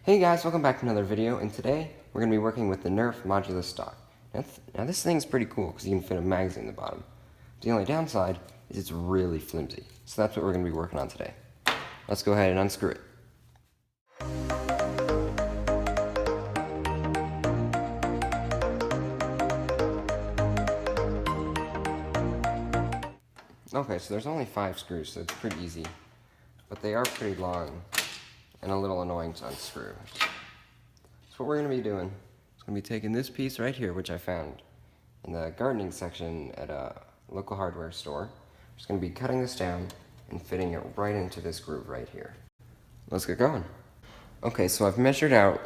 Hey guys, welcome back to another video, and today we're going to be working with the Nerf Modulus stock. Now this thing's pretty cool because you can fit a magazine in the bottom. The only downside is it's really flimsy, so that's what we're going to be working on today. Let's go ahead and unscrew it. Okay, so there's only 5 screws, so it's pretty easy, but they are pretty long and a little annoying to unscrew. So what we're going to be doing is going to be taking this piece right here, which I found in the gardening section at a local hardware store. I'm just going to be cutting this down and fitting it right into this groove right here. Let's get going. Okay, so I've measured out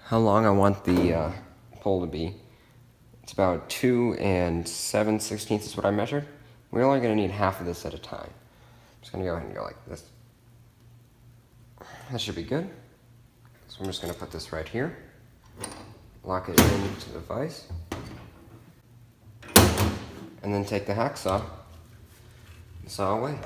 how long I want the pole to be. It's about 2 7/16 is what I measured. We're only going to need half of this at a time. I'm just going to go ahead and go like this. That should be good. So I'm just going to put this right here, lock it into the vise, and then take the hacksaw and saw away.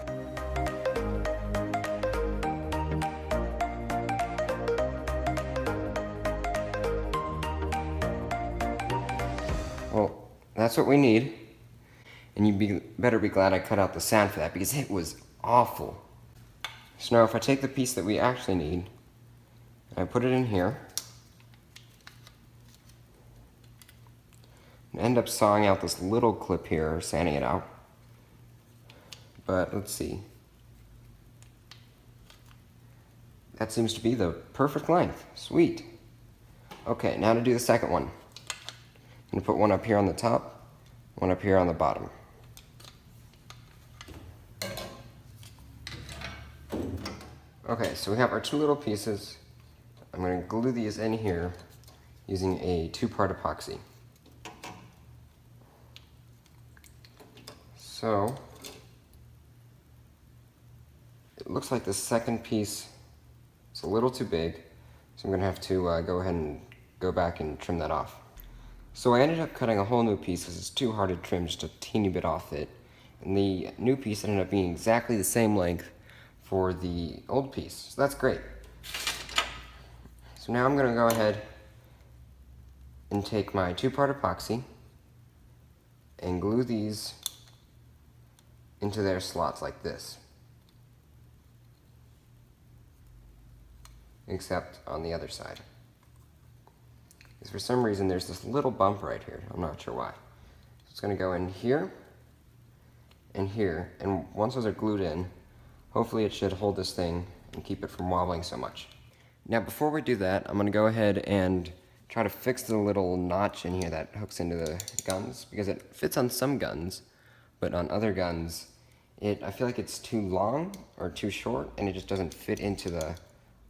Well, that's what we need, and you better be glad I cut out the sand for that because it was awful. So now if I take the piece that we actually need, and I put it in here, and end up sawing out this little clip here, or sanding it out. But let's see. That seems to be the perfect length. Sweet. Okay, now to do the second one. I'm going to put one up here on the top, one up here on the bottom. Okay, so we have our 2 little pieces. I'm going to glue these in here using a 2-part epoxy. So, it looks like the second piece is a little too big, so I'm going to have to go ahead and go back and trim that off. So I ended up cutting a whole new piece because it's too hard to trim just a teeny bit off it. And the new piece ended up being exactly the same length for the old piece, so that's great. So now I'm going to go ahead and take my 2-part epoxy and glue these into their slots like this. Except on the other side. Because for some reason there's this little bump right here. I'm not sure why. So it's going to go in here and here, and once those are glued in, hopefully it should hold this thing and keep it from wobbling so much. Now before we do that, I'm going to go ahead and try to fix the little notch in here that hooks into the guns, because it fits on some guns, but on other guns, I feel like it's too long or too short, and it just doesn't fit into the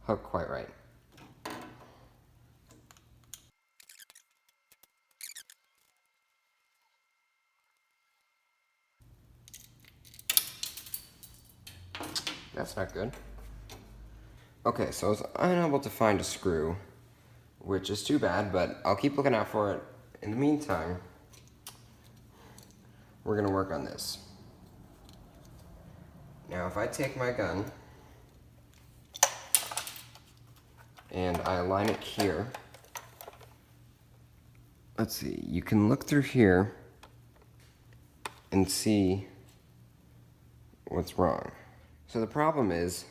hook quite right. That's not good. Okay, so I was unable to find a screw, which is too bad, but I'll keep looking out for it. In the meantime, we're going to work on this. Now, if I take my gun and I align it here, let's see, you can look through here and see what's wrong. So the problem is,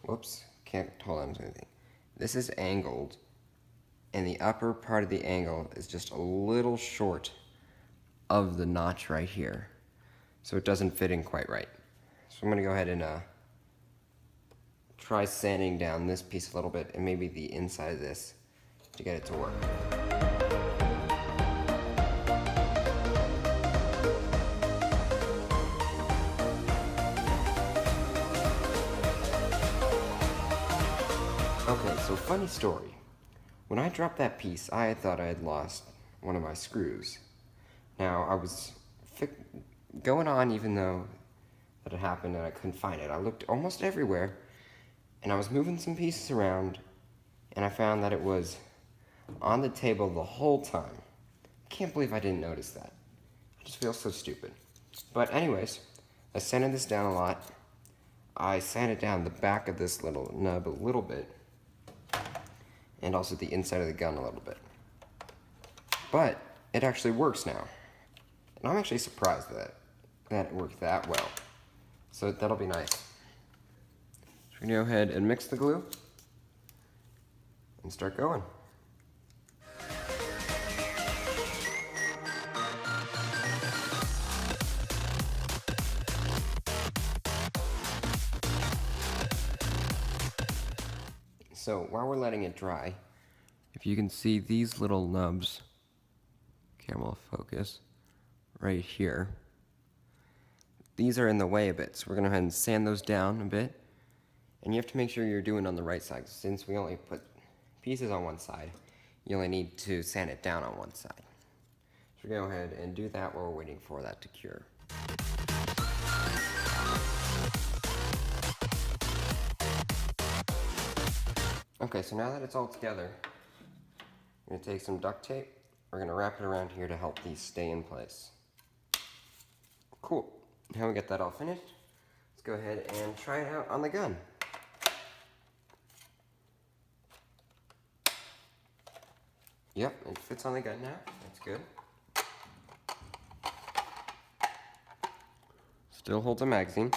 whoops, can't hold on to anything. This is angled, and the upper part of the angle is just a little short of the notch right here. So it doesn't fit in quite right. So I'm going to go ahead and try sanding down this piece a little bit, and maybe the inside of this, to get it to work. Okay, so funny story. When I dropped that piece, I had thought I had lost one of my screws. Now, I was going on even though that had happened and I couldn't find it. I looked almost everywhere, and I was moving some pieces around, and I found that it was on the table the whole time. I can't believe I didn't notice that. I just feel so stupid. But anyways, I sanded this down a lot. I sanded down the back of this little nub a little bit. and also the inside of the gun a little bit. But it actually works now. And I'm actually surprised that it worked that well. So that'll be nice. So we're gonna go ahead and mix the glue and start going. So while we're letting it dry, if you can see these little nubs, camera will focus, right here, these are in the way a bit, so we're gonna go ahead and sand those down a bit. And you have to make sure you're doing it on the right side. Since we only put pieces on one side, you only need to sand it down on one side. So we're gonna go ahead and do that while we're waiting for that to cure. Okay, so now that it's all together, we're gonna take some duct tape. We're gonna wrap it around here to help these stay in place. Cool. Now we get that all finished, let's go ahead and try it out on the gun. Yep, it fits on the gun now. That's good. Still holds a magazine.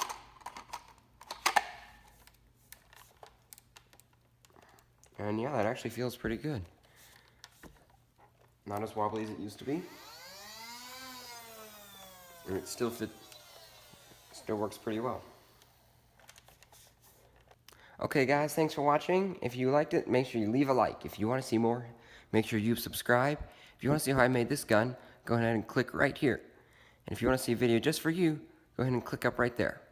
And yeah, that actually feels pretty good. Not as wobbly as it used to be. And it still works pretty well. Okay guys, thanks for watching. If you liked it, make sure you leave a like. If you want to see more, make sure you subscribe. If you want to see how I made this gun, go ahead and click right here. And if you want to see a video just for you, go ahead and click up right there.